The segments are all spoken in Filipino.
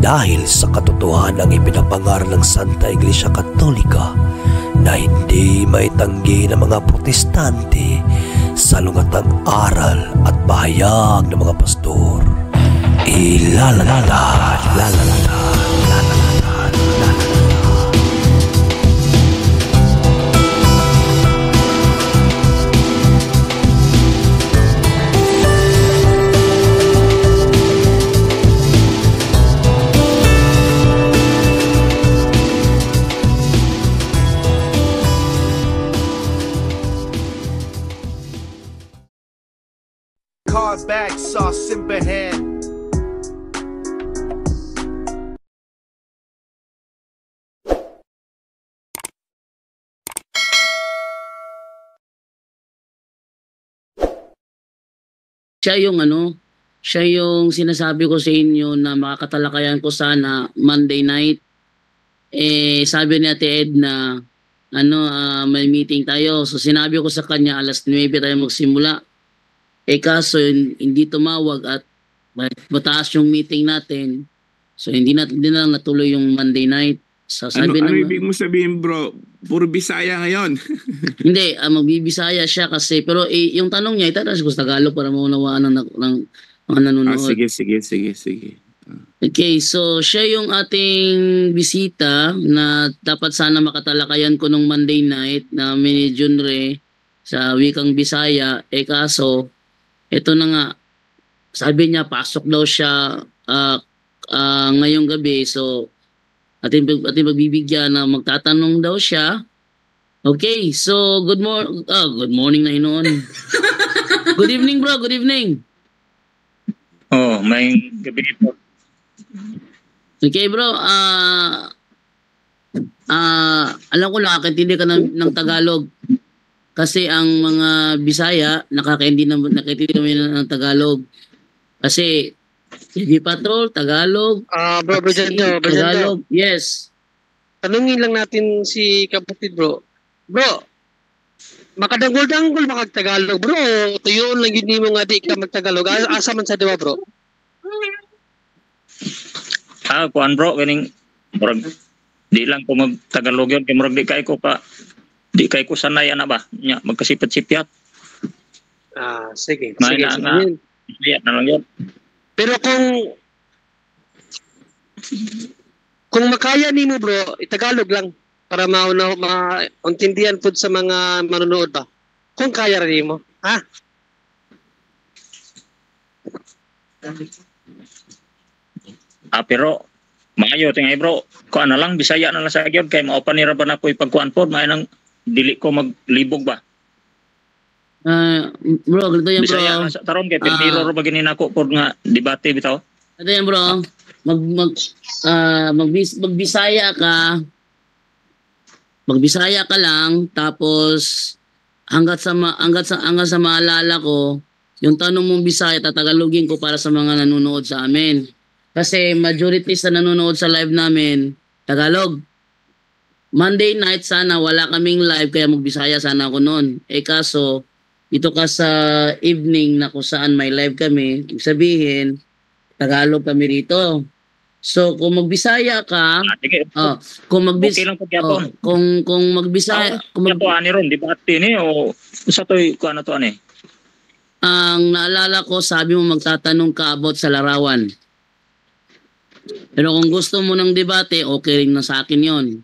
dahil sa katotohanan ng ipinapangaral ng Santa Iglesia Katolika na hindi maitanggi ng mga protestante sa lungatang aral at pahayag ng mga pastor. Bag sauce simbahan. Siya yung sinasabi ko sa inyo na makakatalakayan ko sana Monday night. Sabi ni Ate Ed na may meeting tayo. So sinabi ko sa kanya 9:00 tayo magsimula. Kaso hindi tumawag at mataas yung meeting natin. So hindi na lang natuloy yung Monday night. So, sabi ano ibig mo sabihin, bro? Puro Bisaya ngayon. Hindi, magbibisaya siya kasi. Pero yung tanong niya, itatas ko sa Tagalog para maunawaan ng mga nanonood. Sige. Okay, so siya yung ating bisita na dapat sana makatalakayan ko nung Monday night na mini genre sa wikang Bisaya. Kaso, ito na nga, sabi niya, pasok daw siya ngayong gabi. So, ating magbibigyan na magtatanong daw siya. Okay, so good morning na noon. Good evening, bro. Good evening. Oh, may gabi po. Okay, bro. Alam ko nakakaintindi ka ng Tagalog. Kasi ang mga Bisaya, nakakaintindi kami ng Tagalog. Kasi, TV Patrol, Tagalog. Bro, Tagalog, yes. Tanungin lang natin si kapatid, bro. Bro, makadangol-dangol makag-Tagalog, bro. Tuyoon lang yun mo nga di ka mag-Tagalog. Asa man sa diwa, bro? Kuan bro, ganing murag di lang ko mag-Tagalog yun. Kaya murag di kay ko sanay ba? Nya, magkasipit-sipyat. Sige. Sige na lang yun. Pero kung makaya nimo bro, itagalog lang para maintindihan pud sa mga manonood ba. Kung kaya rin mo, ha? Pero maayo tingay bro. Kuan na lang Bisaya na lang sa gyud kay mao pa ni ra ba nako ipagkuan pod may nang dili ko maglibog ba. Bro, ganito yan bro. Bisaya na sa taron kay pero ra ba gini nako pod nga debate bitaw. Ganito yan bro. Magbisaya ka. Magbisaya ka lang tapos hanggat sa maalala ko, yung tanong mong Bisaya tatagalogin ko para sa mga nanonood sa amin. Kasi majority sa nanonood sa live namin Tagalog. Monday night sana wala kaming live kaya magbisaya sana ako noon. Kaso ito ka sa evening na kung saan may live kami, ibig sabihin Tagalog kami rito. So kung magbisaya ka, kung magbisaya, kung magbisaya, kung ani ron di ba atini o sa toy ko ano to ani? Ang naalala ko sabi mo magtatanong ka about sa larawan. Pero kung gusto mo ng debate, okay rin na sa akin 'yon.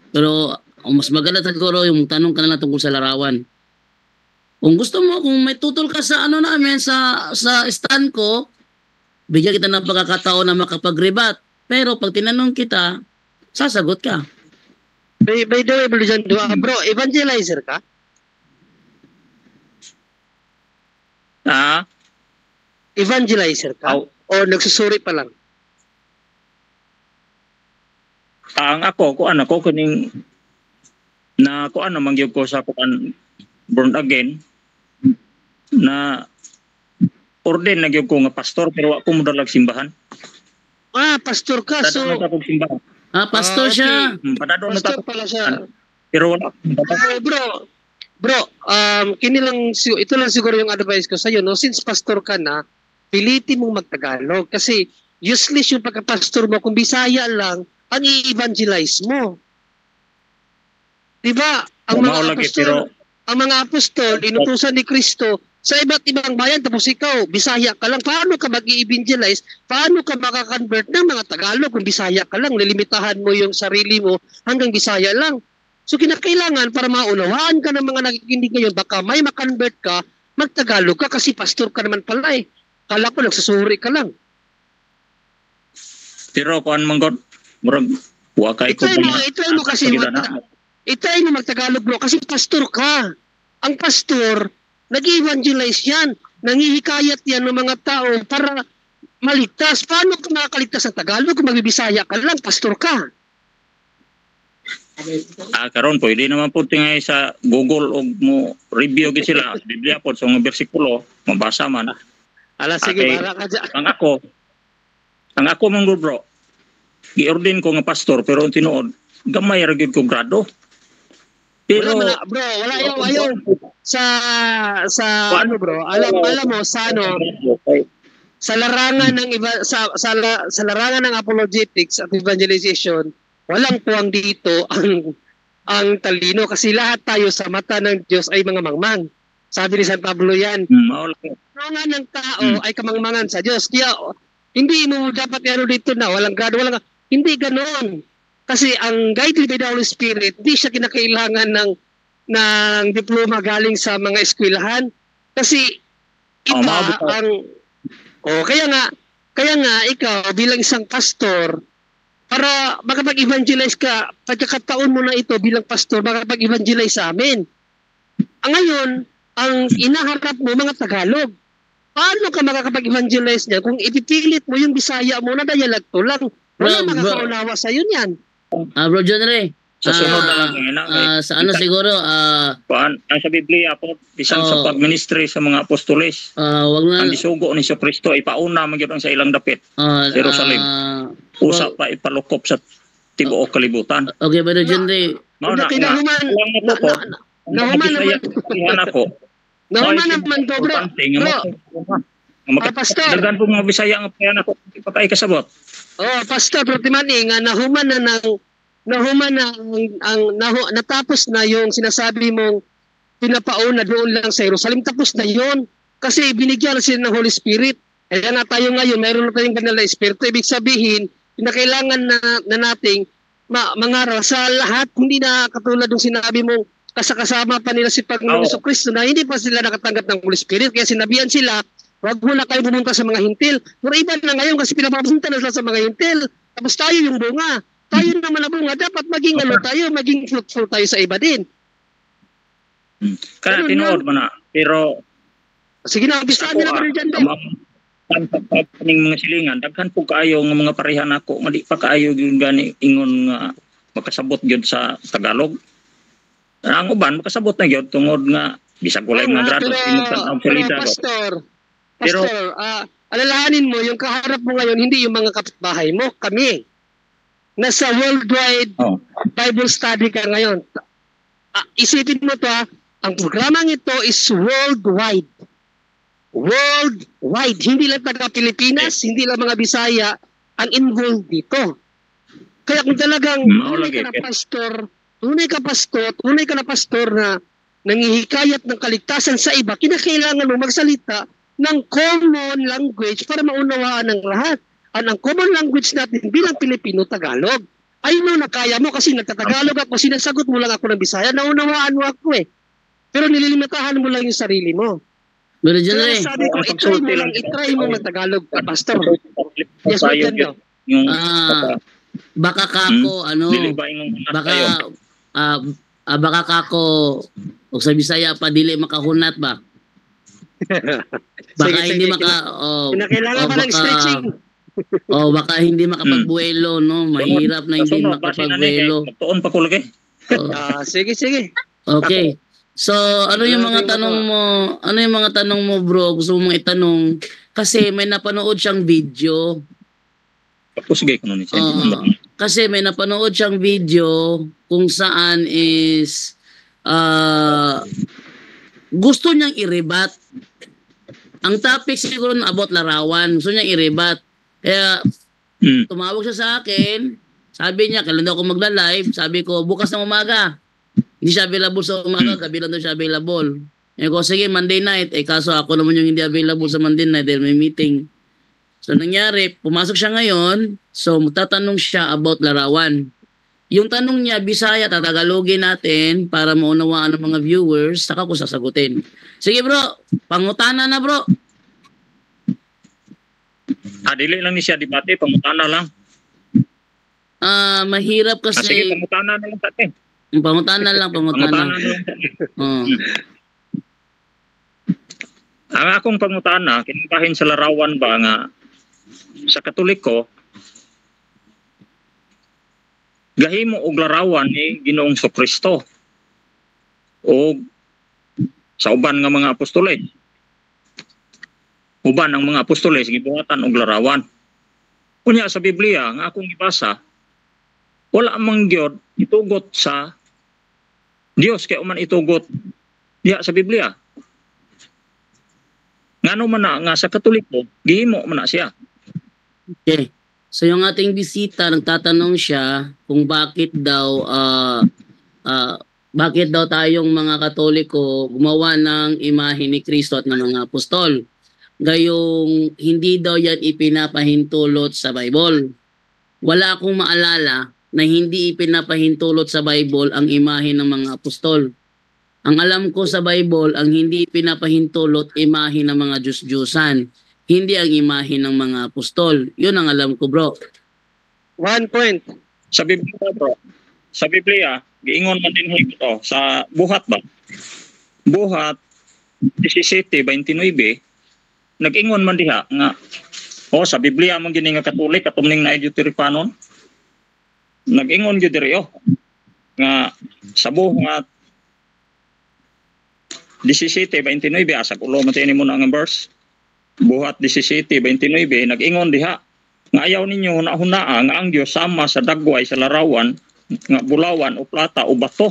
Pero mas maganda siguro yung tanong ka na lang tungkol sa larawan. Kung gusto mo, kung may tutol ka sa namin sa stand ko, bigyan kita ng pagkakataon na makapag-rebat. Pero pag tinanong kita, sasagot ka. By the way, bro, evangelizer ka? Evangelizer ka? O nagsusuri pa lang? Ang ako kuning na kuan naman gyud ko sa kuan born again na orden na gyud ko nga pastor pero wa ko modalag simbahan. Pastor ka so. Simbahan. Pastor siya. Padadon na pala siya. Pero wala. Bro, ito lang siguro yung advice ko sa iyo no, since pastor ka na, pilitin mong magtagalog kasi useless yung pagkapastor mo kung Bisaya lang ang i-evangelize mo. Diba? Ang mga apostol, inutusan ni Kristo sa iba't ibang bayan, tapos ikaw, Bisaya ka lang. Paano ka mag-i-evangelize? Paano ka makakonvert ng mga Tagalog kung Bisaya ka lang? Lilimitahan mo yung sarili mo hanggang Bisaya lang. So kinakailangan para maunawaan ka ng mga nakikinig ngayon, baka may makonvert ka, mag-Tagalog ka kasi pastor ka naman pala eh. Kala ko nagsusuri ka lang. Pero kuan man god, murag wa kay ko. Ito mo kasi itay mo mag-Tagalog bro kasi pastor ka. Ang pastor, nag-evangelize yan. Nangihikayat yan ng mga tao para maligtas. Paano ka makakaligtas ng Tagalog kung magbibisaya ka lang? Pastor ka. Karon pwede naman po tingay sa Google og mo review gid sila. Biblia po sa mga bersikulo, mabasa man. Ala sige, para ka dyan. Ang ako man bro, gi-ordain ko nga pastor pero tinuod gamay ra gyud ko grado. Pero wala ayaw sa ano bro, alam mo sa ano sa larangan ng sa larangan ng apologetics at evangelization, walang puwang dito ang talino kasi lahat tayo sa mata ng Diyos ay mga mangmang. Sabi ni San Pablo yan. Larangan ng tao ay kamangmangan sa Diyos. Kaya hindi mo dapat ano dito na walang grado, hindi ganoon. Kasi ang guided by the Holy Spirit, hindi siya kinakailangan ng diploma galing sa mga eskwelahan. Kasi kaya nga ikaw bilang isang pastor, para makapag-evangelize ka, pagkakataon mo na ito bilang pastor, makapag-evangelize sa amin. Ngayon, ang inaharap mo mga Tagalog. Paano ka makakapag-evangelize niya kung ipipilit mo yung Bisaya mo na dialekto lang? Wala makakaunawa sa yun yan. Bro John Ray, sa sunod na lang sa ano siguro sa Biblia po bisan sa pagministry sa mga apostoles, wag na ang gisugo ni Kristo ipauna man gyud ang sa ilang dapit Jerusalem, usa pa ipalukop sa tibuok kalibutan. Okay, Bro John Ray, naman to bro. Pastor, dagan po mga Bisaya nga payan ako ipatay kasabot. Pastor, pero timani nga natapos na yung sinasabi mong pinapauna doon lang sa Jerusalem. Tapos na yun. Kasi binigyan sila ng Holy Spirit. Kaya na tayo ngayon, mayroon na tayong banal na Espiritu. Ibig sabihin, pinakailangan na nating mangaral sa lahat. Hindi na katulad ng sinabi mong kasama pa nila si Panginoon Kristo na hindi pa sila nakatanggap ng Holy Spirit. Kaya sinabihan sila, wag mo na kayo pumunta sa mga hintil. Pero iba na ngayon kasi pinapapunta na sila sa mga hintil. Tapos tayo yung bunga. Tayo naman na bunga. Dapat maging maging fruitful tayo sa iba din. Kaya tinuod mo na. Pero sige na, umpisahan nila pa rin dyan din. Ang mga silingan, daghan po kaayo ng mga parehan ako. Mali pa kaayo yung gani ingon nga makasabot yun sa Tagalog. Ang uban, makasabot na yun tungod nga bisag kulay mga grado. Pero Pastor, alalahanin mo, yung kaharap mo ngayon, hindi yung mga kapitbahay mo, kami. Nasa worldwide Bible study ka ngayon. Isipin mo to ang programang ito is worldwide. Worldwide. Hindi lang taga-Pilipinas, hindi lang mga Bisaya ang involved dito. Kaya kung talagang tunay ka na pastor na nangihikayat ng kaligtasan sa iba, kinakailangan mo magsalita ng common language para maunawaan ng lahat. Ang common language natin bilang Pilipino, Tagalog. Ayun na kaya mo kasi nagtatagalog ako, sinasagot mo lang ako ng Bisaya, naunawaan mo ako eh. Pero nililimitahan mo lang yung sarili mo. Pero John Ray, sabi ko, itry mo mag-Tagalog, Pastor. Yes, baka kako, baka kako, o sa Bisaya pa, dili makahunat ba? Baka hindi kailangan pa ng stretching. Baka hindi makapagbuelo, no? Mahirap na hindi makapagbuelo. Tuon pa ko lagi. Sige. Okay. So, ano yung mga tanong mo? Ano yung mga tanong mo, bro? Gusto mo itanong? Kasi may napanood siyang video. Sige, kasi may napanood siyang video kung saan is gusto niyang i-rebat. Ang topic siguro na about larawan. Gusto niyang i-rebat. Kaya Mm. tumawag siya sa akin, sabi niya, kailan daw ako magla-live? Sabi ko, bukas ng umaga. Hindi siya available sa umaga, gabi lang daw siya available. Eh ko, sige, Monday night. Kaso ako naman yung hindi available sa Monday night dahil may meeting. So nangyari, pumasok siya ngayon, so tatanong siya about larawan. Yung tanong niya, Bisaya, tatagalogin natin para maunawaan ng mga viewers, saka ko sasagutin. Sige bro, pangutana na bro. Dili lang ni siya debate, pangutana lang. Mahirap Sige, kasi. pangutana na lang sa atin. Pangutana lang, Pangutana pangutana. na lang sa atin. Oh. Ang akong pangutana, kinabahin sa larawan ba nga sa Katoliko, gahimo og larawan ni Ginoong Kristo o sa uban nga mga apostoles. Uban ang mga apostoles gibuhatan og larawan. Unya sa Biblia nga akong gibasa, wala mang Gyud itugot sa Dios kay uman itugot diha sa Biblia. Ngano man na nga sa Katoliko, gihimo man na siya. Okay. So yung ating bisita, nagtatanong siya kung bakit daw tayong mga Katoliko gumawa ng imahe ni Kristo at ng mga apostol. Gayong hindi daw yan ipinapahintulot sa Bible. Wala akong maalala na hindi ipinapahintulot sa Bible ang imahe ng mga apostol. Ang alam ko sa Bible, ang hindi pinapahintulot imahe ng mga Diyos-Diyusan. Hindi ang imahe ng mga apostol. Yun ang alam ko, bro. 1 point. Sa Biblia, bro. Sa Biblia, giingon man din ito sa Buhat ba? Buhat 17:29, nag-ingon man diha nga sa Biblia man gini nga Katolik katumning na Deuterocanon. Nag-ingon gyud diri nga sa Buhat 17:29 asag ulo man mo na ang verse. Buhat 17:29 nag-ingon diha nga ayaw ninyo hunahunaa nga ang Dios sama sa dagway sa larawan nga bulawan o plata o bato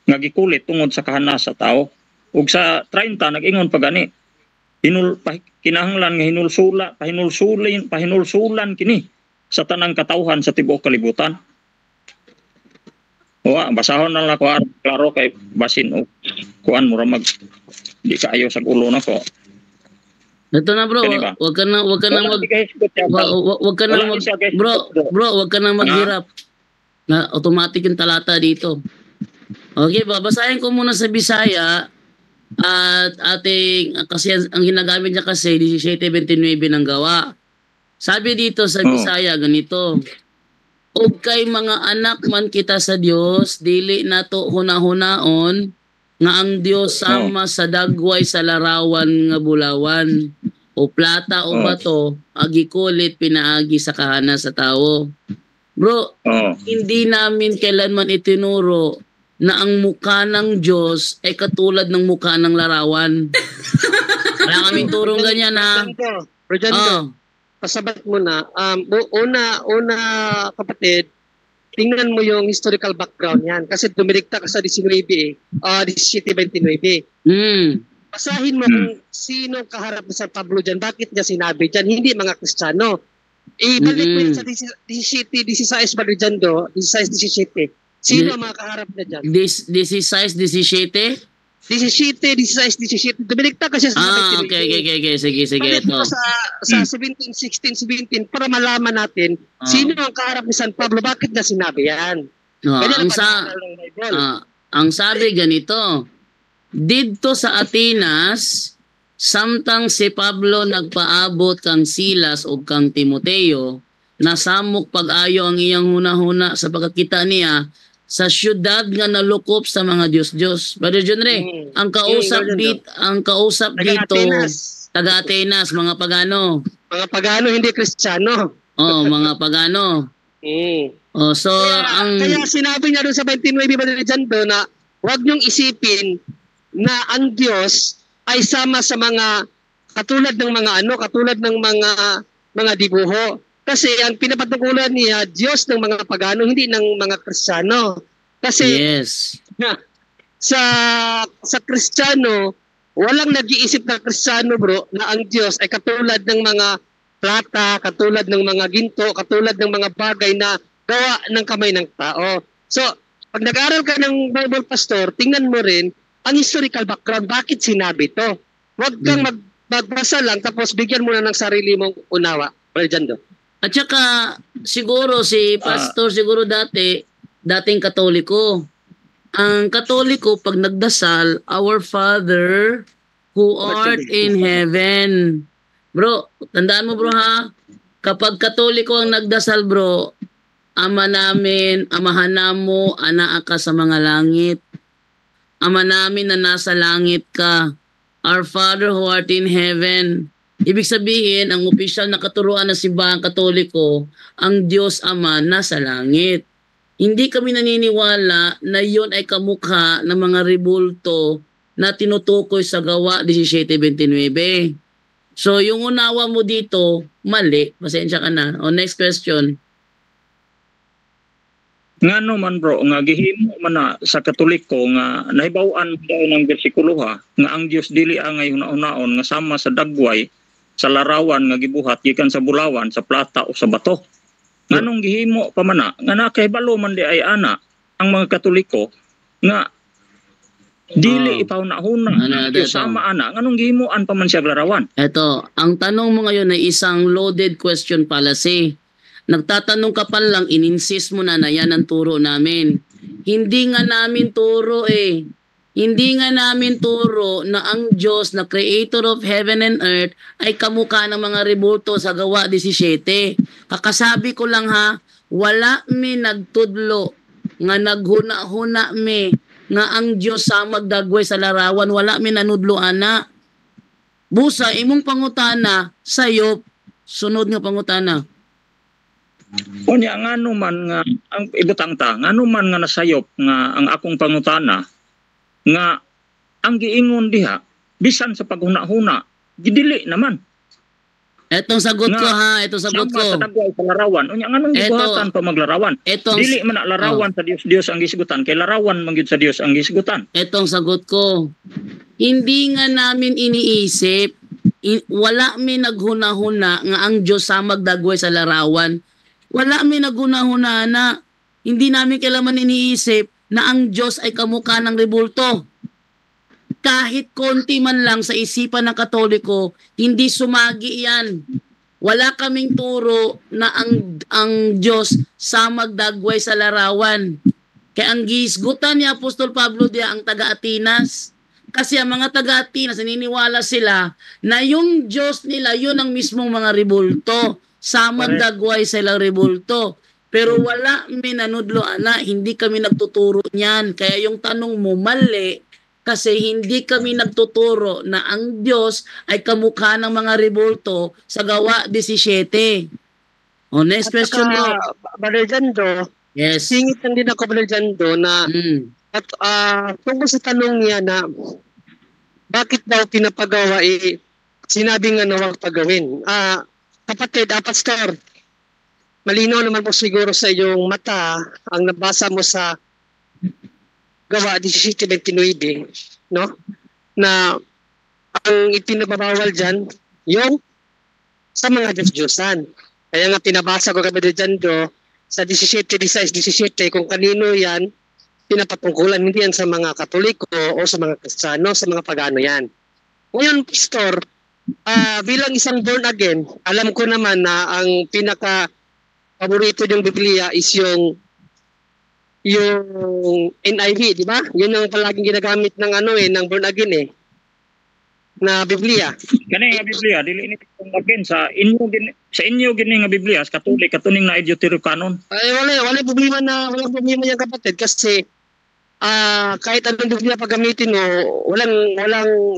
nga gikulit tungod sa kahanas sa tao. Ug sa 30 nag-ingon pa gani kinahanglan nga pahinulsulan kini sa tanang katawhan sa tibuok kalibutan. Basahon na lang ko klaro kay basin o kuan mura mag di kaayo sa ulo na ko. Ito na bro, Kani ba? wag ka na maghirap. Na automatic yung talata dito. Okay, babasahin ko muna sa Bisaya at kasi ang ginagamit niya kasi 17:29 ng gawa. Sabi dito sa Bisaya ganito. Og kay mga anak man kita sa Dios, dili nato hunahunaon nga ang Dios sama sa dagway sa larawan nga bulawan o plata o bato agikulit pinaagi sa kahanas sa tao. Bro, hindi namin kailanman itinuro na ang mukha ng Diyos ay katulad ng mukha ng larawan. Wala kaming turong ganyan ha. Rodjanko, pasabat mo na. Una kapatid, tingnan mo yung historical background yan. Kasi dumilikta ka sa 17:29. Basahin mo kung sino kaharap sa Pablo dyan. Bakit niya sinabi dyan? Hindi mga Kristiyano. Ibalik mo yun sa 16 ba dyan do? 16-17. Sino ang mga kaharap na dyan? 16-17? 17. Dumilikta kasi sa 17. Okay. Sige. Ito. Sa 17-16-17 para malaman natin sino ang kaharap ni San Pablo. Bakit niya sinabi yan? Ang sabi ganito, didto sa Atenas, samtang si Pablo nagpaabot kang Silas o kang Timoteo, nasamok pag-ayo ang iyang hunahuna sa pagkakita niya sa syudad nga nalukop sa mga Diyos-Diyos. Brother John Ray, ang kausap dito, taga Atenas, mga pagano. Mga pagano, hindi Kristiyano. Mga pagano. Kaya sinabi niya doon sa 29 ba dyan doon na huwag niyong isipin na ang Diyos ay sama sa mga katulad ng mga dibuho. Kasi ang pinapatukulan niya, Diyos ng mga pagano, hindi ng mga Kristiyano. Kasi sa Kristiyano, walang nag-iisip na Kristiyano bro, na ang Diyos ay katulad ng mga plata, katulad ng mga ginto, katulad ng mga bagay na gawa ng kamay ng tao. So, pag nag-aaral ka ng Bible, Pastor, tingnan mo rin ang historical background, bakit sinabi to. Huwag kang magbasa lang tapos bigyan mo na ng sarili mong unawa. Brother. At saka, siguro si Pastor, siguro dating Katoliko. Ang Katoliko, pag nagdasal, Our Father who art in heaven. Bro, tandaan mo bro ha, kapag Katoliko ang nagdasal bro, Ama namin, amahan namo, anaa ka sa mga langit. Ama namin na nasa langit ka. Our Father who art in heaven. Ibig sabihin, ang opisyal na katuruan ng simbahang Katoliko, ang Diyos Ama nasa langit. Hindi kami naniniwala na yon ay kamukha ng mga rebulto na tinutukoy sa Gawa 17:29. So, yung unawa mo dito, mali. Pasensya ka na. O, next question. Nga man bro, nga gihimo man na sa Katoliko nga nahibaw-an daw ng bersikulo ha, nga ang Dios dili angay una-unaon nga sama sa dagway, sa larawan nga gibuhat gikan sa bulawan, sa plata o sa bato. Nganong gihimo pa man na, nga nakahibalo man di ay ana ang mga Katoliko nga dili ipauna-huna sama ana, nganong gihimuan pa man siya larawan. Eto, ang tanong mo ngayon ay isang loaded question fallacy. Nagtatanong ka pa lang, in-insist mo na yan ang turo namin. Hindi nga namin turo eh. Hindi nga namin turo na ang Diyos na creator of heaven and earth ay kamukha ng mga rebulto sa Gawa 17. Kakasabi ko lang ha, wala mi nagtudlo nga naghuna-huna mi nga ang Diyos sa magdagway sa larawan, wala mi nanudlo ana. Busa, imong pangutana, sayop, sunod nga pangutana. Unya ngano man nga ang ibutang ta, ngano man nga nasayop nga ang akong pangutana nga ang giingon diha bisan sa paghuna-huna gidili naman. Etong sagot ko ha, etong sagot ko. Sa dagway sa larawan, unya nganong gibuhatan pa maglarawan? Dili man na larawan sa Dios ang gisgutan, kay larawan man gyud sa Dios ang gisgutan. Etong sagot ko. Hindi nga namin iniisip, wala mi naghuna-huna nga ang Diyos sa magdagway sa larawan. Wala mi naghuna-huna na hindi namin kailangan iniisip na ang Diyos ay kamukha ng rebulto. Kahit konti man lang sa isipan ng Katoliko, hindi sumagi yan. Wala kaming turo na ang Diyos sa magdagway sa larawan. Kaya ang gisgutan ni Apostol Pablo diya ang taga-Atinas. Kasi ang mga taga-Atinas, naniniwala sila na yung Diyos nila, yun ang mismong mga rebulto. Sa magdagway sa ilang rebulto. Pero wala minanudlo ana, hindi kami nagtuturo niyan. Kaya yung tanong mo mali kasi hindi kami nagtuturo na ang Diyos ay kamukha ng mga rebulto sa Gawa 17. O, next question mo. Brother Jando, yes. Singit lang din ako, Brother Jando, na tungkol sa tanong niya na bakit daw pinapagawa sinabi nga na huwag pagawin. Kapatid, Pastor, malinaw naman po siguro sa iyong mata ang nabasa mo sa Gawa 17:29, no? Na ang ipinabawal dyan, yung sa mga Diyos-Diyosan. Kaya nga pinabasa ko kay Jando sa 17:17 kung kanino yan pinapatungkulan, hindi yan sa mga Katoliko o sa mga Kristiyano, sa mga pagano yan. Ngayon, Pastor, bilang isang born again, alam ko naman na ang pinaka-paborito ng Biblia is yung NIV, di ba? Yun ang palaging ginagamit ng ng born again na Biblia. Kani nga Biblia dili ni again sa inyo gini nga Biblia sa Katolik katuning na Deuterocanon. Ay wala problema yan kapatid kasi kahit anong Biblia paggamitin mo, walang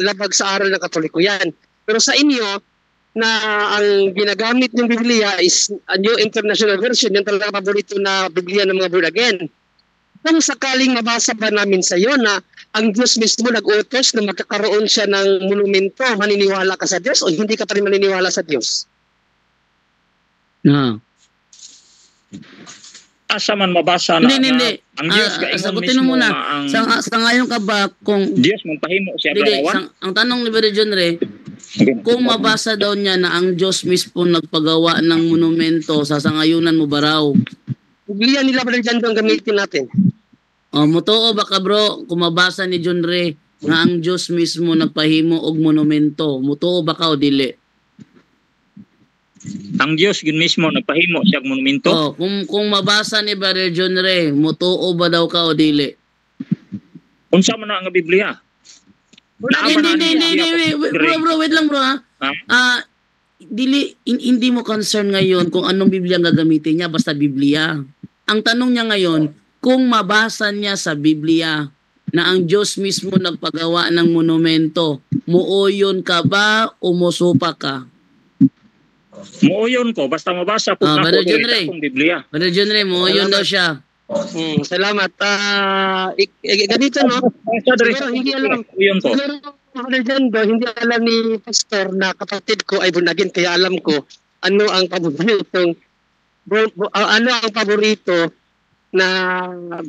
labag sa aral ng Katoliko yan. Pero sa inyo, na ang ginagamit ng Biblia is a New International Version, yung talaga paborito na Biblia ng mga born again. Kung sakaling mabasa ba namin sa iyo na ang Diyos mismo nag-utos na magkakaroon siya ng monumento, maniniwala ka sa Diyos o hindi ka pa rin maniniwala sa Diyos? No. Asa man mabasa na hindi. Ang Diyos sagutin mo muna. Sa ngayon ka ba kung Diyos magpahimo siya larawan? Ang tanong ni Brother John Ray, Kung mabasa daw niya na ang Diyos mismo nagpagawa ng monumento, sasangayunan mo ba raw? Biblia nila Brother Jando ang gamitin natin. Motoo ba ka bro, kung mabasa ni John Ray nga ang Diyos mismo nagpahimo og monumento, motoo ba ka o dili? Ang Dios gid mismo nagpahimo siya og monumento. Kung mabasa ni Brother John Ray, motoo ba daw ka o dili? Unsa man na ang Biblia? Hindi, bro, wait lang bro ha. Hindi mo concern ngayon kung anong Biblia ang gagamitin niya, basta Biblia. Ang tanong niya ngayon, kung mabasa niya sa Biblia na ang Diyos mismo nagpagawa ng monumento, muuyon ka ba o musupa ka? Muuyon ko, basta mabasa po na Brother ko John Ray. akong Biblia. Brother John Ray, muuyon daw siya. Salamat. Ganito no. Siguro hindi alam. Siguro Brother Jando, hindi alam ni Pastor na kapatid ko ay bunagin, kaya alam ko ano ang paborito na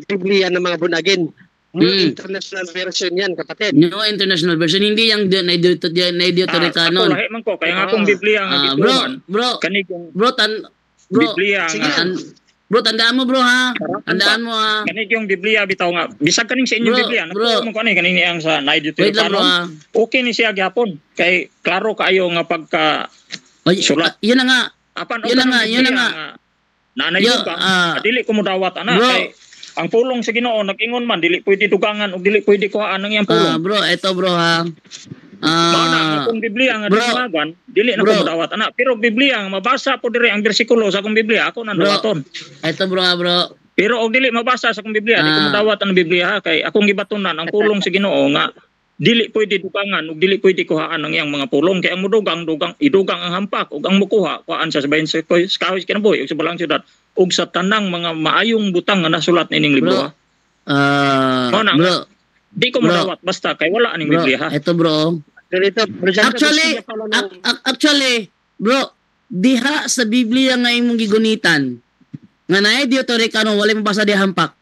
Biblia ng mga bunagin. New International Version yan, kapatid. New International Version, hindi yung Deuterocanon. Ako lahi man ko, kaya nga akong Biblia nga gituman. Bro, tandaan mo bro ha. Tandaan mo ha. Kanig yung Biblia bitaw nga. Bisag kaning sa inyong Biblia. Nakuha mo kaning kaning ang sa Deuterocanon. Okay ni siya gyapon. Kay klaro kaayo nga pagka sulat. Yun na nga. Yun na nga. Nanayon ka. Dili ko mo dawat ana kay ang pulong sa Ginoo nag-ingon man dili pwede dugangan ug dili pwede kuhaan ang iyang pulong. Bro, eto bro ha. Mana akong Biblia nga dinagan, dili na ko modawat ana. Pero Biblia nga mabasa po dire ang bersikulo sa akong Biblia, ako nang dawaton. Eto bro. Pero og dili mabasa sa akong Biblia, di ko modawat ang Biblia kay akong gibatunan ang pulong sa Ginoo nga dili pwede dugangan ug dili pwede kuhaan ang iyang mga pulong kay ang mudugang idugang ang hampak ug ang mukuha kuhaan sa sabayan sa kahoy kinabuhi ug sa balang syudad ug sa tanang mga maayong butang nga nasulat nining libro. Bro. Di ko modawat basta kay wala aning Biblia ha. Eto bro. Actually, bro, diha sa Biblia nga imong gigunitan. Nga naay Deuterocanon wala mabasa di hampak.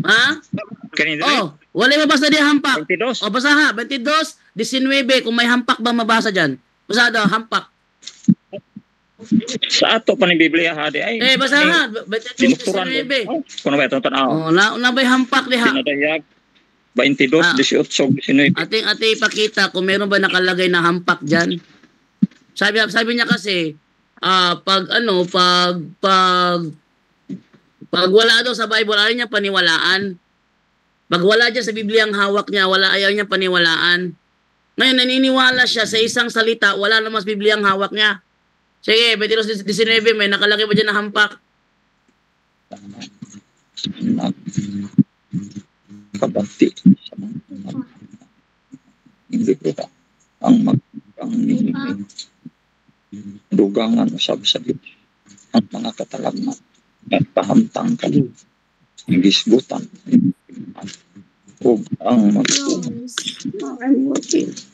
Ha? Wala mabasa di hampak. 22. Basa ha, 22, 19 kung may hampak ba mabasa diyan? Basa daw hampak. Sa ato pa ni Biblia ha di ay. Basa ha, 22, 19. Kuno ba itong tanaw? Na bay hampak diha. Pinadayag 22, 18, 19. Ating ipakita kung meron ba nakalagay na hampak diyan. Sabi niya kasi pag wala daw sa Bible, ayaw niya paniwalaan. Pag wala dyan sa Biblia ang hawak niya, ayaw niya paniwalaan. Ngayon, naniniwala siya sa isang salita, wala naman sa Biblia ang hawak niya. Sige, 22, 19, may nakalagay ba dyan na hampak? Kabati hindi ko ang dugangan usab sa ang mga katalagman at pahamtang kalim gisgutan ug ang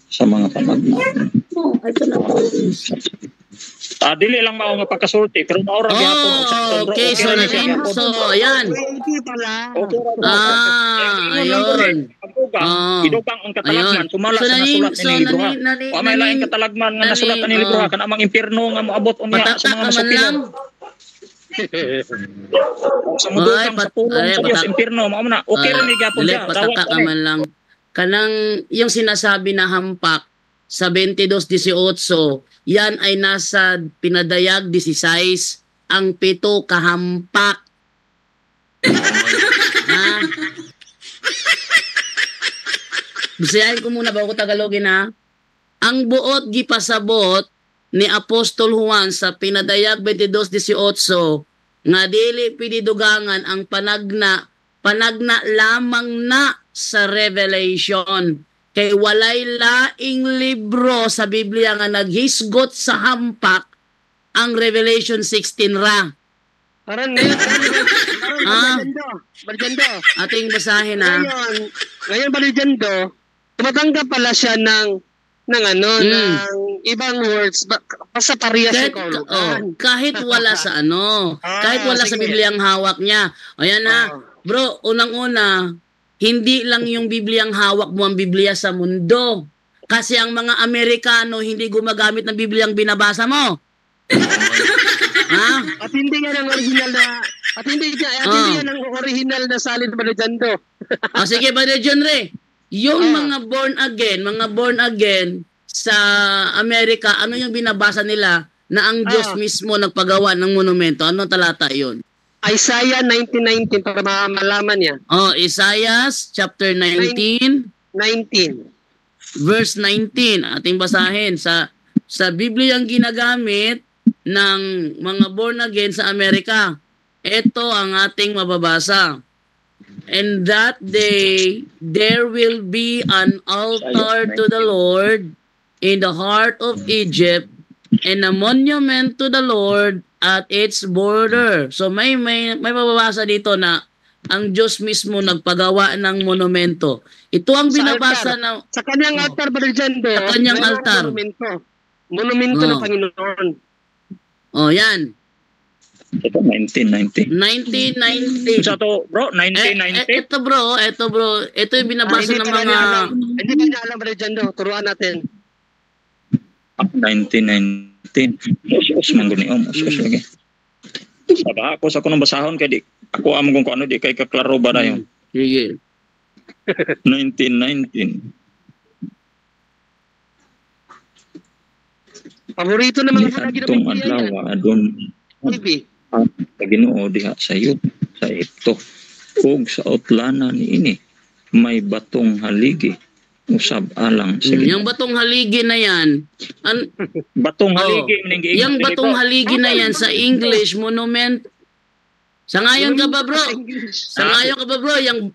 sa mga panagman dili lang mao nga pagkasulti pero maura gyapon okay, so ayan. Ayun. Idugang ang katalagman sumala sa nasulat ni libro ha. Wa may laing katalagman nga nasulat ni libro ha kana mang impierno nga moabot unya sa mga masupilon. Sa mudugang sa pulong sa Dios impierno mao na okay ra ni gyapon siya. Pataka ka man lang. Kanang yung sinasabi na hampak sa 22:18, yan ay nasa pinadayag 16, ang 7 kahampak. Ha? Bisayahin ko muna bago ko Tagalogin ha. Ang buot gipasabot ni Apostol Juan sa pinadayag 22:18 nga dili pwede dugangan ang panagna lamang na sa Revelation. Kay walay laing libro sa Biblia nga naghisgot sa hampak ang Revelation 16 ra. Parang Baljando. Ating basahin ha. Ngayon Baljando, tumatanggap pala siya ng ibang words basta parehas sa kaulugan. Kahit wala sa kahit wala sa Biblia ang hawak niya. Ayan ha. Bro, unang-una, hindi lang yung Biblia ang hawak mo, ang Biblia sa mundo. Kasi ang mga Amerikano hindi gumagamit ng Biblia ang binabasa mo. Ha? At hindi yan ang original na yan ang original na salin Brother Jando. Sige, Brother John Ray. Yung mga born again sa Amerika, ano yung binabasa nila na ang Diyos mismo nagpagawa ng monumento? Ano talata yun? Isaiah 19:19 para malaman niya. Isaiah chapter 19, 19. verse 19. Ating basahin sa Biblia ang ginagamit ng mga born again sa Amerika. Ito ang ating mababasa. And that day there will be an altar to the Lord in the heart of Egypt, and a monument to the Lord at its border. So may mababasa dito na ang Diyos mismo nagpagawa ng monumento. Ito ang binabasa na sa kanyang altar, Brother Jando. Sa kanyang altar. Monumento ng Panginoon. Yan. Ito 1990. 1990. Sa to, bro, 1990. Ito bro, ito yung binabasa ng mga... Hindi ba niya alam, Brother Jando? Turuan natin. 1919. Sus, mangguniom. Sus, lagi. Sabi ako sa kunong basahon kay di. Ako among kung ano di kay kaklaro ba na yun. Sige. 1919. Paborito naman ko lagi Itong adlaw adon. Ginoo diha sa iyo sa ito. Ug sa utlana niini may batong haligi usab alang sa Yung batong haligi na yan, batong haligi yung batong haligi na yan sa English, monument. Sangayon ka ba bro? Sangayon ka ba bro? Yung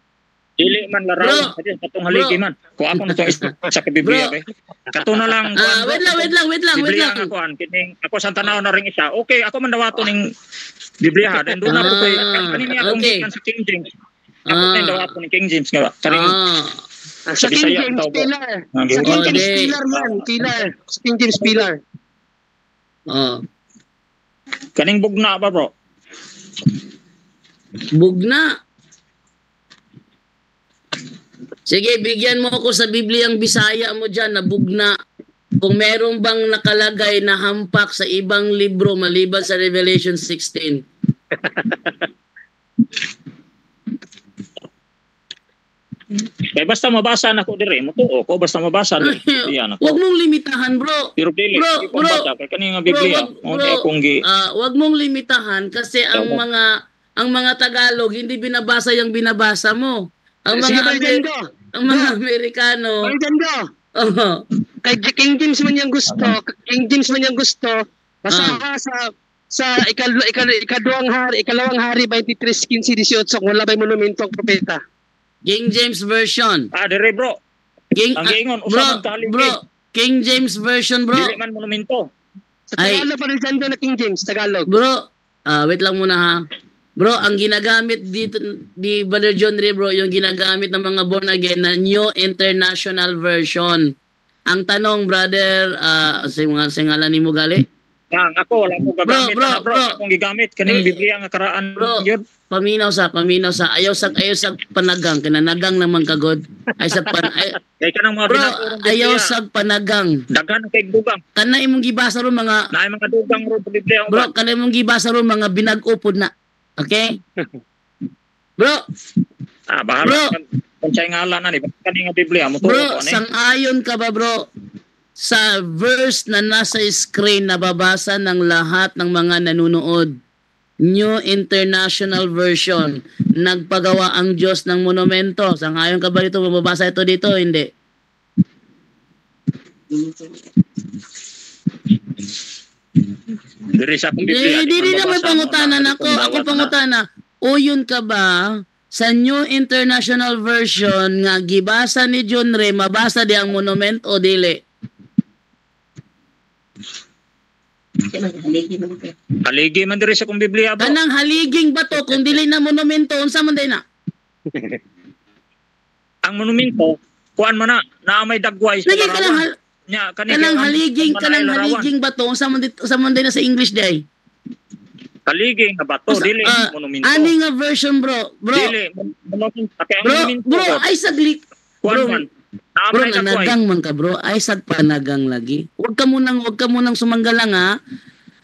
dili man laraw sa batong haligi man. Ko ako na to sa Biblia ba. Kato na lang. Wait lang. Biblia ako kining ako sa tanaw na ring isa. Okay, ako man dawato ning Biblia ha. Den doon na ko kay kanini akong gikan sa King James. Ako na dawato ning King James nga. Kaning sa King James Pillar. Sa King James Pillar man. Pillar. Sa King James Pillar. Kaning bugna ba bro? Bugna. Sige, bigyan mo ako sa Bibliang Bisaya mo dyan na bugna. Kung meron bang nakalagay na hampak sa ibang libro maliban sa Revelation 16. Kaya basta mabasa na ko dire mo to ko basta mabasa na. Wag mong limitahan, bro. Pero dili bro, kay kani nga Biblia mo akong gi. Wag mong limitahan kasi ang mga Tagalog hindi binabasa yung binabasa mo. Ang mga Amerikano. Kay King James man yang gusto. King James man yang gusto. Basta sa ikalawang hari 23:15-18 wala bay monumento ang propeta. King James version. Dire bro. Ang giingon usa bro. King James version bro. Dili man monumento. Sa Tagalog pa rin na King James Tagalog. Bro, wait lang muna ha. Bro, ang ginagamit dito di Brother John Ray bro, yung ginagamit ng mga born again na New International Version. Ang tanong brother, singalan ni mo gali? Ako wala ko gagamit bro. Akong gigamit kaning Biblia nga karaan yun. Paminaw sa ayaw sa panagang kinanagang naman kagod. Ay sa kay kanang mga binaturong Biblia. Ayaw sa panagang. Daghan kay dugang. Kana imong gibasa ron mga naay mga dugang ro sa Biblia. Bro, kana imong gibasa ron mga binag-upod na. Okay? Bro. Bahala kung siya ngalan na ni kaning Biblia mo to. Bro, sang-ayon ka ba bro? Sa verse na nasa screen nababasa ng lahat ng mga nanonood. New International Version. Nagpagawa ang Diyos ng monumento. Sang-ayon ka ba dito? Mababasa ito dito? Hindi. Hindi na may pangutanan ako. Ako pangutana. Uyon ka ba sa New International Version nga gibasa ni John Ray, mabasa di ang monument o dili? Haligi man diri sa kong Biblia ba? Kanang haliging bato kung dili na monumento unsa man day na? Ang monumento kuan man na may dagway sa larawan. Kanang haliging bato unsa man day na sa English day? Kaliging nga bato, dili monumento. Ani nga version, bro? Dili monumento. Kaya ang monumento. Bro, ay saglit. Kuan Bro, man. bro, Naamay na ko ay. nanagang man ka, bro. Ay sag panagang lagi. Huwag ka munang sumanggalang, ha.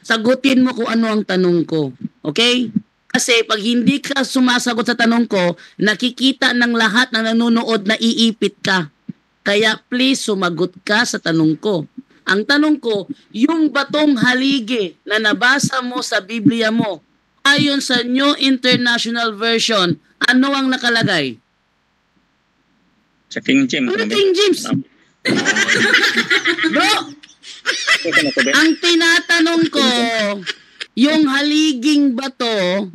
Sagutin mo kung ano ang tanong ko. Okay? Kasi pag hindi ka sumasagot sa tanong ko, nakikita ng lahat na nanonood na iipit ka. Kaya please sumagot ka sa tanong ko. Ang tanong ko, yung batong haligi na nabasa mo sa Biblia mo, ayon sa New International Version, ano ang nakalagay? Sa King James. Ano King James? Bro, ang tinatanong ko, yung haliging bato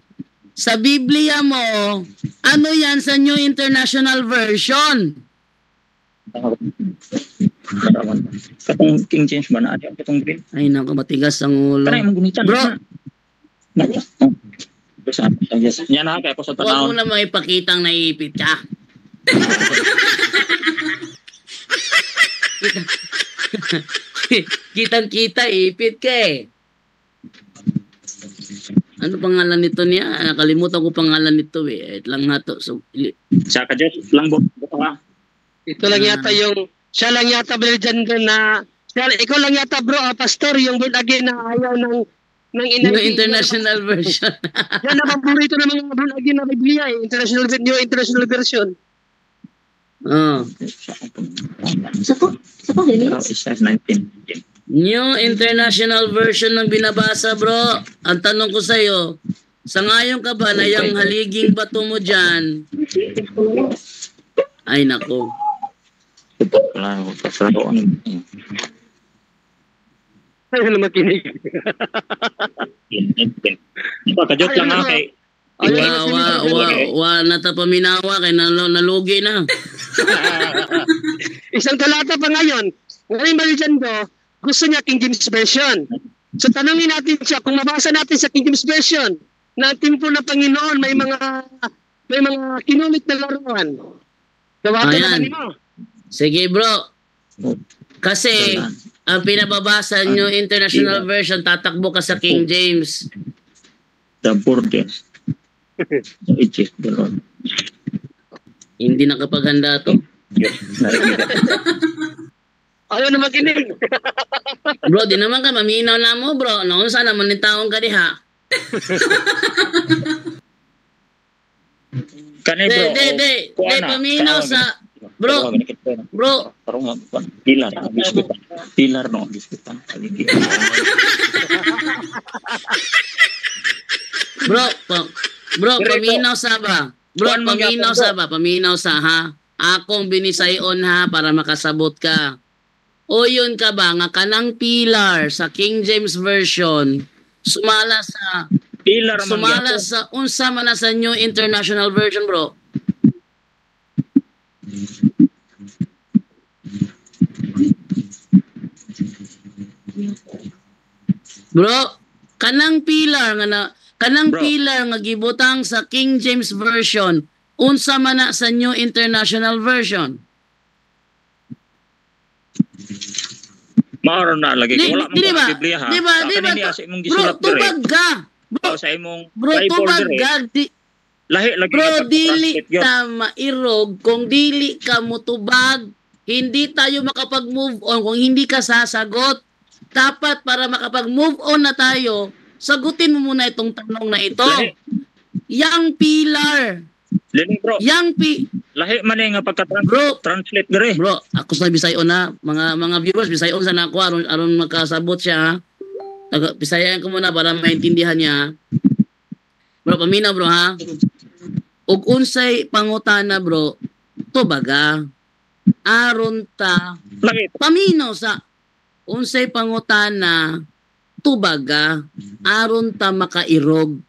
sa Biblia mo, ano yan sa New International Version? Katong King James ba na ato katong green? Ay naku, matigas ang ulo. Kanay mong gunitan. Bro. Yan na kaya ko sa Huwag mo tanawon. namang ipakitang naiipit ka. Kitang-kita, ipit ka eh. Ano pangalan nito niya? Nakalimutan ko pangalan nito eh. Wait lang nga to. So, Sa ka Diyos lang buto ka. Ito lang yata yung, siya lang yata Brother John doon na, ikaw lang yata bro, pastor, yung born again na ayaw ng New International Version. Yan ang paborito ng mga born again na Biblia eh. New International Version. Oh. Sa po, Isa 19. New International Version ng binabasa, bro. Ang tanong ko sa'yo, sangayon ka ba na yung haliging bato mo dyan? Ay, nako. Ayaw na makinig. Ka-Diyos lang nga kay. Natapaminawa kay nalugi na. Isang talata pa ngayon. Ngayon ba dyan do, gusto niya King James Version. So tanungin natin siya, kung mabasa natin sa King James Version, na tempo na Panginoon, may mga kinulit na laruan. Gawato Ayan. naman mo. Sige, bro. Kasi, ang pinababasa nyo International Version, tatakbo ka sa King James. The borders. It is the Lord. Hindi nakapaghanda to. Ayaw na makinig. Bro, di naman ka, maminaw na mo, bro. Noon sana man yung taong ka diha. Kanay bro. Di, paminaw sa... Bro, Pilar no biskutan. Pilar no biskutan. Bro, paminaw sa ba? Bro, paminaw sa ha. Akong binisayon ha para makasabot ka. O yun ka ba nga kanang pilar sa King James Version sumala sa unsa man na sa New International Version, bro? Bro, kanang pilar nga gibutang sa King James Version unsa man na sa New International Version? Maaro na lagi wala mo ba? Biblia ha. Di ba? Bro, tubag ka. Bro, sa imong Bro, tubag ka. Lahi lagi Bro, dili ta mairog kung dili ka mutubag. Hindi tayo makapag-move on kung hindi ka sasagot. Dapat para makapag-move on na tayo, sagutin mo muna itong tanong na ito. Yang pilar. Lini bro. Lahi man nga pagka-translate gere. Bro, ako sa Bisayon na mga viewers Bisayon sa nako aron makasabot siya. Bisayan ko muna para maintindihan niya. Bro, paminaw bro ha. Ug unsay pangutana bro, to baga aron ta paminaw sa unsay pangutana tubaga aron ta makairog.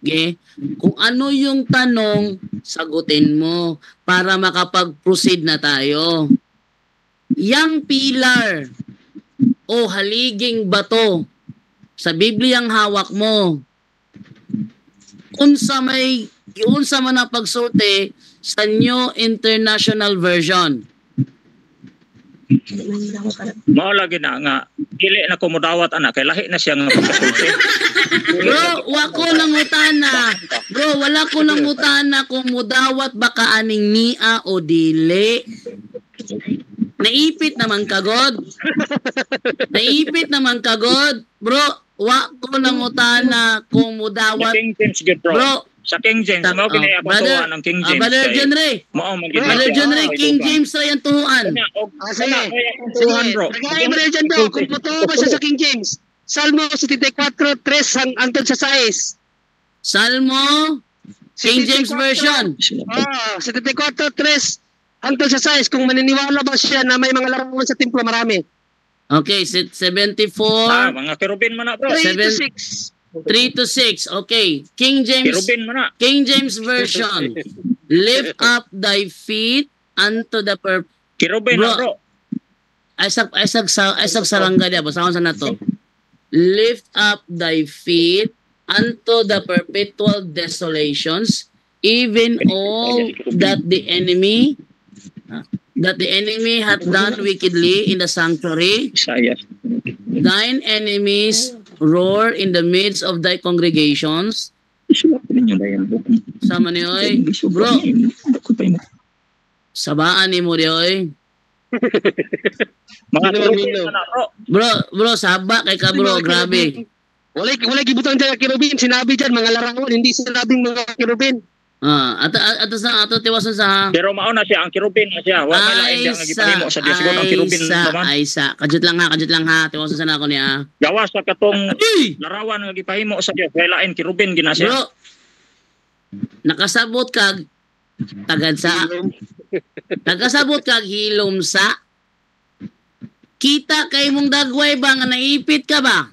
Okay? Kung ano yung tanong, sagutin mo para makapag-proceed na tayo. Yang pilar o haliging bato sa Bibliang hawak mo, unsa man ang pagsulti sa New International Version. Mao lagi na nga dili na ko modawat anak kay lahi na siya nga pagkasulti. Bro, wako nang utana. Bro, wala ko nang utana kung mudawat baka aning nia o dili. Naipit naman kagod. Naipit naman kagod. Bro, wako nang utana kung Sa mudawat. King James good bro. Bro, Sa King James mo kinaya brother, patuwa ng King James. Brother kay- John Ray. Mao man Brother John Ray, King James ra yung tuhuan. Sige. Sige, Sige. bro. Tagay mo rin dyan do. Kung totoo ba siya sa King James? Salmo 74:3 hangtod sa 6. Salmo, King James Version. 74:3 hangtod sa 6. Kung maniniwala ba siya na may mga larawan sa templo, marami. Okay, 74, Mga kerubin man na bro. 3 to Seven. 6. 3 to 6. Okay, King James. Kerubin man na. King James Version. Lift up thy feet unto the Kerubin Bro. na bro. Asag sarangga dia basahon sa nato. Lift up thy feet unto the perpetual desolations, even all that the enemy hath done wickedly in the sanctuary. Saya. Thine enemies roar in the midst of thy congregations. Sama ni oy. Bro, sabaan ni mo di oy. Mga Sino kerubin Milo? man na bro. Bro, saba kay ka bro, grabe. Wala gibutang dyan ang kirubin. Sinabi dyan, mga larawan. Hindi sinabing mga kirubin. Ato tiwasan sa Pero mao na siya ang kerubin na siya. Wa may lain diya nga gipahimo sa Dios gud ang kerubin naman. Aysa. Kajut lang ha. Tiwasan sa nako niya. Gawas sa katong Uy! larawan nga gipahimo sa Dios. Way lain kerubin gina siya. Bro, nakasabot kag tagad sa nakasabot kag hilom sa kita kay mong dagway ba nga naipit ka ba?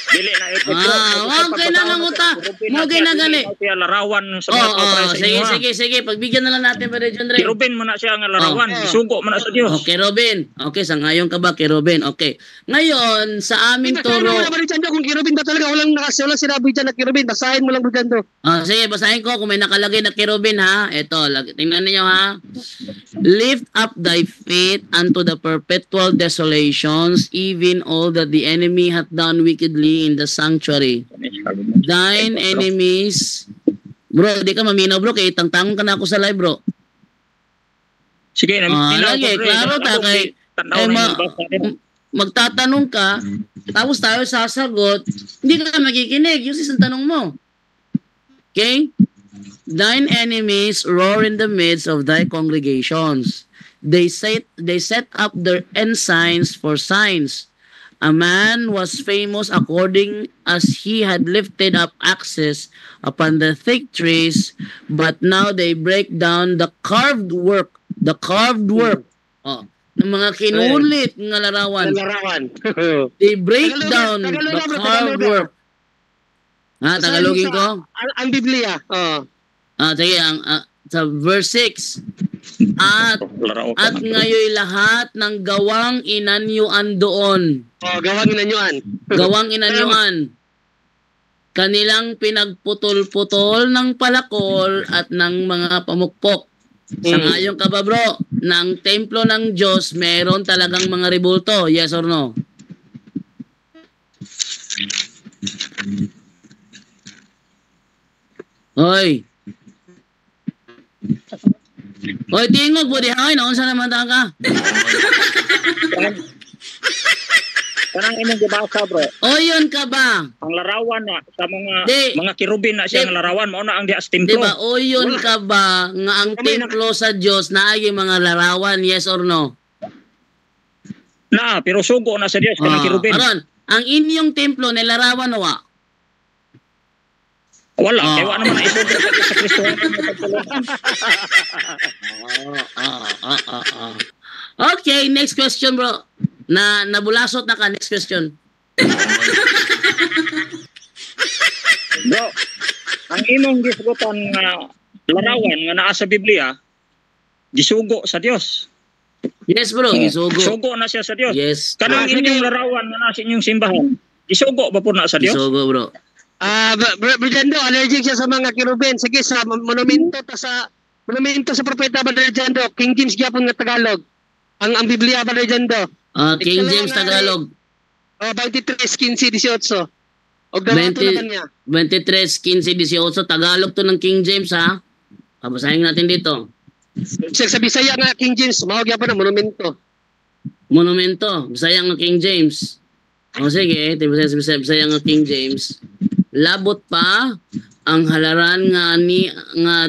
Dili na ito. wag kay na nanguta. Mo kay na gali. Siya larawan sa mga tao sa inyo. ha? Sige. Pagbigyan na lang natin pa John Ray. Kerubin man na siya nga larawan. Gisugo man na sa Dios. Okay, Robin. Okay, sangayon ka ba kay Robin? Okay. Ngayon, sa aming Basahin turo. mo lang ba rin dyan do? Kung kirubin ba talaga? Walang sinabi dyan na kirubin. Basahin mo lang ba dyan do? Sige, basahin ko kung may nakalagay na kay Robin ha. Ito, tingnan niyo ha. Lift up thy feet unto the perpetual desolations, even all that the enemy hath done wickedly in the sanctuary. Thine enemies. Bro, di ka maminaw bro, kay tangtangon ka na ako sa live bro. Sige, Lagi, klaro ta kay magtatanong ka, tapos tayo sasagot, hindi ka magikinig, yung isang tanong mo. Okay? Thine enemies roar in the midst of thy congregations. They set up their ensigns for signs. A man was famous according as he had lifted up axes upon the thick trees, but now they break down the carved work. Ng mga kinulit nga larawan. Larawan. They break down Tagalog the na, bro, carved Tagalog na. work. Tagalogin ko? Ang Biblia. Sige, sa verse 6. At ngayon lahat ng gawang inanyuan doon. Gawang inanyuan. Gawang inanyuan. Kanilang pinagputol-putol ng palakol at ng mga pamukpok. Sangayon ka ba bro, ng templo ng Diyos meron talagang mga rebulto? Yes or no? Hoy. Hoy, tingog po di hoy, naunsa naman ta ka? Kanang imong gibasa bro. O yun ka ba? Ang larawan na sa Di. mga kerubin na siya Di. nga larawan mao na ang dias Di templo. ba? O yun ka ba nga ang templo sa Diyos na ay mga larawan? Yes or no? Na, pero sugo na sa Dios kanang kerubin. Karon, ang inyong templo ni larawan o wa? Wala, kay wa naman na isugo sa Kristo. Okay, next question bro. Nabulasot na ka, next question. Bro, ang imong gisgutan nga larawan nga naa sa Biblia gisugo sa Dios. Yes bro, gisugo. Sugo na siya sa Dios. Yes. Kanang inyong larawan nga naa sa inyong simbahan. Gisugo ba po na sa Dios? Gisugo bro. Brother Jando, allergic siya sa mga kirubin. Sige, sa monumento sa propeta Brother Jando, King James gyapon nga Tagalog. Ang Biblia ba dyan do? King James Tagalog. 23:15-18. Og dalato naman niya. 23:15-18 Tagalog to ng King James ha. Babasahin natin dito. Sa Bisaya nga King James, mawag yan pa na monumento. Monumento, Bisaya nga King James. O sige, Bisaya nga King James. Labot pa ang halaran nga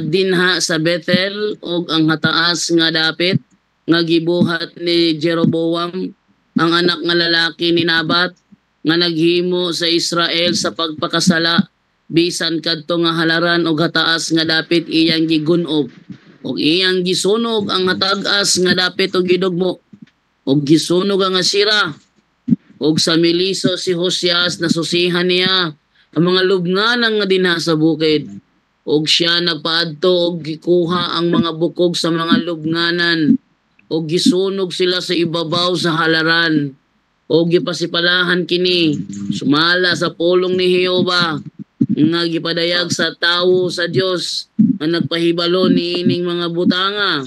dinha sa Bethel ug ang hataas nga dapit nga gibuhat ni Jeroboam ang anak nga lalaki ni Nabat nga naghimo sa Israel sa pagpakasala bisan kadto nga halaran ug hataas nga dapit iyang gigunob ug iyang gisunog ang hatag-as nga dapit ug gidugmo ug gisunog ang Asira ug sa miliso si Hosias nasusihan niya ang mga lubnganan nga dinha sa bukid ug siya nagpaadto og gikuha ang mga bukog sa mga lubnganan ug gisunog sila sa ibabaw sa halaran ug gipasipalahan kini sumala sa pulong ni Jehova nga gipadayag sa tawo sa Dios nga nagpahibalo niining mga butanga.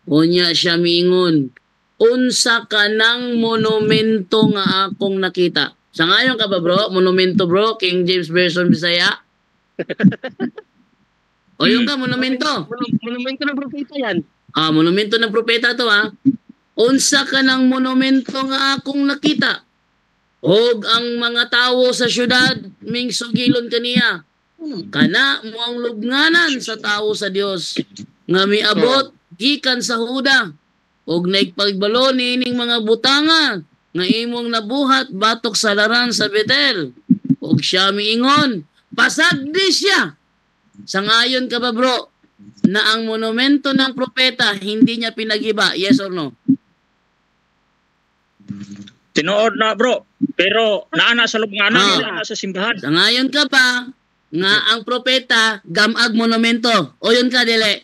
Unya siya miingon, unsa ka ng monumento nga akong nakita. Sa ngayon ka ba bro? Monumento bro? King James Version Bisaya? O yung ka, monumento? Monumento ng propeta yan. Monumento ng propeta to ha. Unsa ka ng monumento nga akong nakita. Og ang mga tawo sa syudad ming sugilon kaniya. Kana mo ang lubnganan sa tawo sa Dios nga miabot gikan sa Huda og naigpagbalo niining mga butanga nga imong nabuhat batok sa laran sa Bethel og siya miingon pasagdi siya. Sangayon ka ba bro na ang monumento ng propeta hindi niya pinagiba? Yes or no? Tinuod na bro, pero naana sa lubnganan, naana sa simbahan. Sangayon ka pa nga ang propeta gamag monumento. O yun ka dili.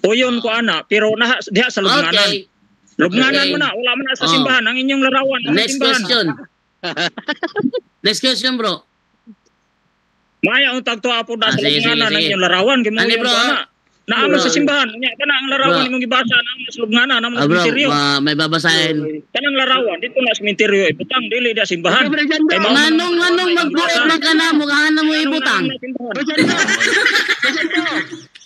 O yun ko ana, pero diha sa lubnganan. Okay. Lubnganan mo na, wala mo na sa simbahan. Ang inyong larawan. Next simbahan. question. Next question bro. Maya ang tagtuwa po na sa Sige, lubnganan ng sige. inyong larawan. Ano bro? Naamo sa simbahan. Kana ang larawan imong gibasa naamo sa lubnganan, naamo sa Bro, sementeryo. may babasahin. Kanang larawan dito na sa sementeryo ibutang dili da simbahan. Nganong magbuot man ka na mukhaan mo ibutang.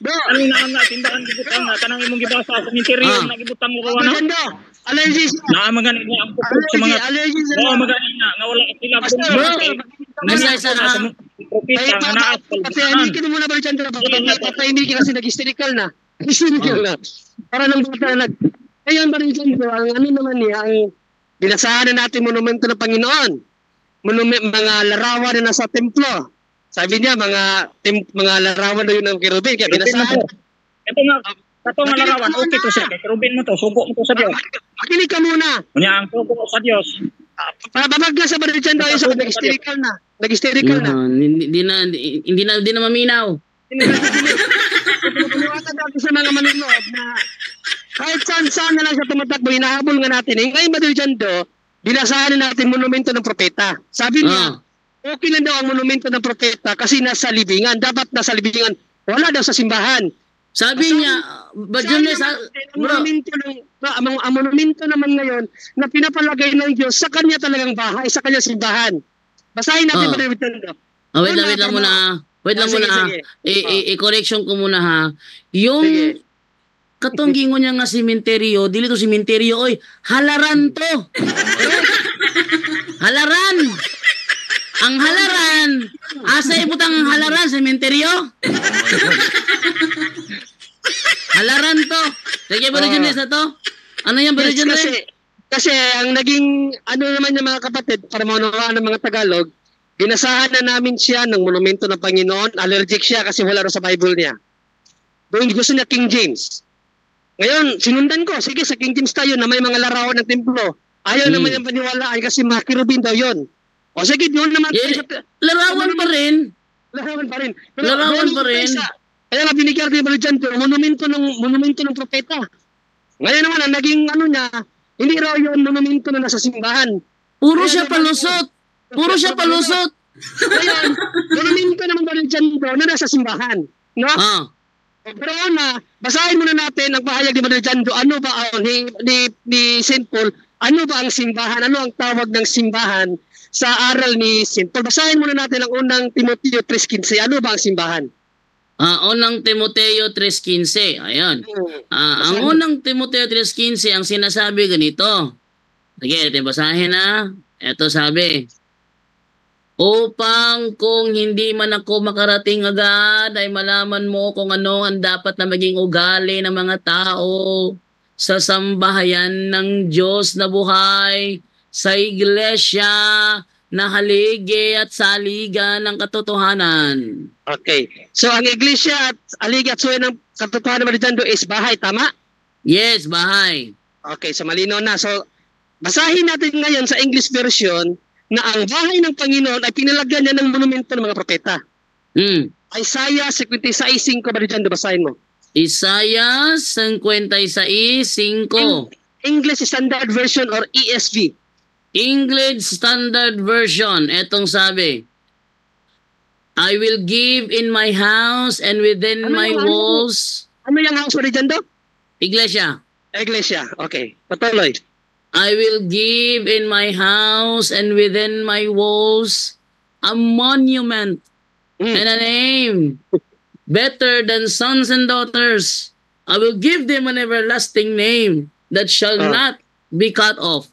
Bro, Ano na ang simbahan gibutang na kanang imong gibasa sa sementeryo na gibutang larawan. Brigando, allergies. Naamagan ang pupok sa mga Allergies. magaling na nga wala sila Bro, isa na. propeta nga naa sa lubnganan. Patahimikin mo muna ba dyan? Patahimikin kasi nag-hysterical na. Hysterical na. Para nang bata na Ngayon ba rin dyan bro, ang ano naman niya, ang binasahan na natin monumento ng Panginoon. Mga larawan na nasa templo. Sabi niya, mga larawan na yun ng kerubin. Kaya binasahan. Ito nga, katong nga larawan, okay to siya. Kay Kerubin mo to, sugo mo to sa Diyos. Makinig ka muna. Kunya ang sugo sa Diyos. Babagla sa ba rin dyan daw yung sabi, nag-hysterical na. Nag-hysterical na. Hindi na maminaw. Piniwatan natin sa mga manunood na kahit saan na lang siya tumatakbo, hinahabol nga natin. Ngayon ba doon dyan do, binasahan na natin monumento ng propeta. Sabi niya, okay lang daw ang monumento ng propeta kasi nasa libingan. Dapat nasa libingan. Wala daw sa simbahan. Sabi niya, ang monumento naman ngayon na pinapalagay ng Diyos sa kanya talagang bahay, sa kanya simbahan. Basahin natin ba rin ito? Wait lang muna. I-correction ko muna ha. Yung katonggingon niya nga simenteryo, dili to simenteryo, oy, halaran to. Halaran. Ang halaran. Asa ibutang ang halaran, simenteryo? Halaran to. Sige ba rin na to? Ano yan ba rin Kasi ang naging, ano naman yung mga kapatid, para maunawaan ng mga Tagalog, binasahan na namin siya ng monumento ng Panginoon. Allergic siya kasi wala rin sa Bible niya. Doon gusto niya King James. Ngayon, sinundan ko, sige sa King James tayo na may mga larawan ng templo. Ayaw naman yung paniwalaan kasi mga kerubin daw yun. O sige, doon naman. Larawan pa rin. Larawan pa rin. Larawan pa rin. Kaya nga binigyan ko yung dyan, monumento ng propeta. Ngayon naman, ang naging ano niya, hindi raw yun monumento na nasa simbahan. Puro siya palusot. Ngayon, monumento naman ba rin dyan bro, na nasa simbahan. No? Pero una, basahin muna natin ang pahayag ni Brother Jando. Ano ba ni St. Paul? Ano ba ang simbahan? Ano ang tawag ng simbahan sa aral ni St. Paul? Basahin muna natin ang unang Timoteo 3:15. Ano ba ang simbahan? Unang Timoteo 3:15. Ayan. Ang unang Timoteo 3:15 ang sinasabi ganito. Sige, natin basahin na. Ito sabi, upang kung hindi man ako makarating agad ay malaman mo kung ano ang dapat na maging ugali ng mga tao sa sambahayan ng Diyos na buhay, sa iglesia na haligi at saligan ng katotohanan. Okay. So ang iglesia at haligi at suyan ng katotohanan Brother Jando is bahay, tama? Yes, bahay. Okay, so malinaw na. So basahin natin ngayon sa English version na ang bahay ng Panginoon ay pinalagyan niya ng monumento ng mga propeta. Isaiah 56:5, Brother Jando, basahin mo. Isaiah 56:5. English Standard Version or ESV. English Standard Version. Etong sabi, I will give in my house and within my walls. Ano yung house, Brother Jando? Iglesia. Iglesia. Okay, patuloy. I will give in my house and within my walls a monument and a name better than sons and daughters. I will give them an everlasting name that shall not be cut off.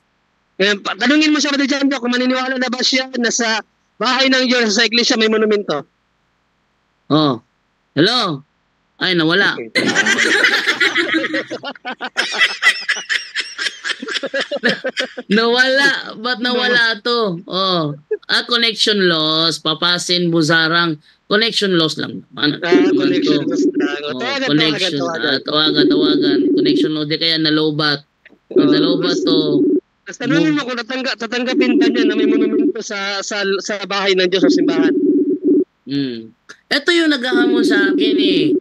Tanungin mo siya, Brother Jando, kung maniniwala na ba siya na sa bahay ng Diyos sa iglesia may monumento? Oh. Hello? Ay, nawala. Okay. Nawala. Ba't nawala to? Oh. Connection loss. Papasin, buzarang. Connection loss lang. Ano, Connection loss lang. Tawagan. Connection loss. Di kaya nalobat. Nalobat to. Tanungin mo kung tatanggapin ba niya na may monumento sa bahay ng Diyos o simbahan. Ito yung naghahamon sa akin eh.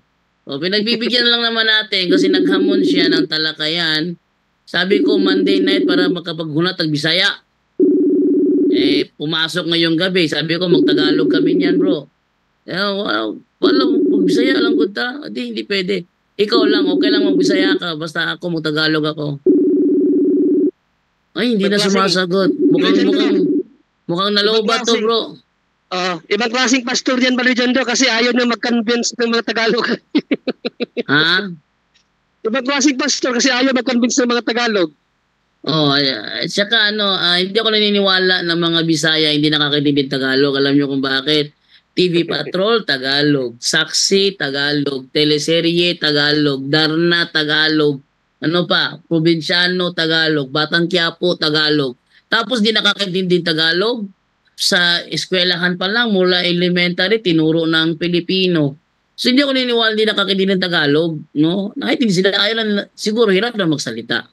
O, pinagbibigyan lang naman natin kasi naghamon siya ng talakayan. Sabi ko Monday night para makapaghulat ng Bisaya. Pumasok ngayong gabi. Sabi ko magtagalog kami niyan, bro. Wala, Bisaya lang ko ta. Hindi pwede. Ikaw lang, okay lang mag-Bisaya ka. Basta ako magtagalog ako. Ay, hindi na sumasagot. Mukhang nalobat to, bro. Ibang klaseng pastor yan, Brother Jando, kasi ayaw na mag-convince ng mga Tagalog. Ha? Ibang klaseng pastor kasi ayaw mag-convince ng mga Tagalog. Saka hindi ako naniniwala na mga Bisaya hindi nakakaintindi Tagalog. Alam niyo kung bakit? TV Patrol, Tagalog. Saksi, Tagalog. Teleserye, Tagalog. Darna, Tagalog. Ano pa? Probinsyano, Tagalog. Batang Quiapo, Tagalog. Tapos di nakakaintindi Tagalog. Sa eskwelahan pa lang, mula elementary, tinuro ng Pilipino. So hindi ako niniwala hindi nakakaintindi ng Tagalog. No? Kahit hindi sila, siguro hirap lang magsalita.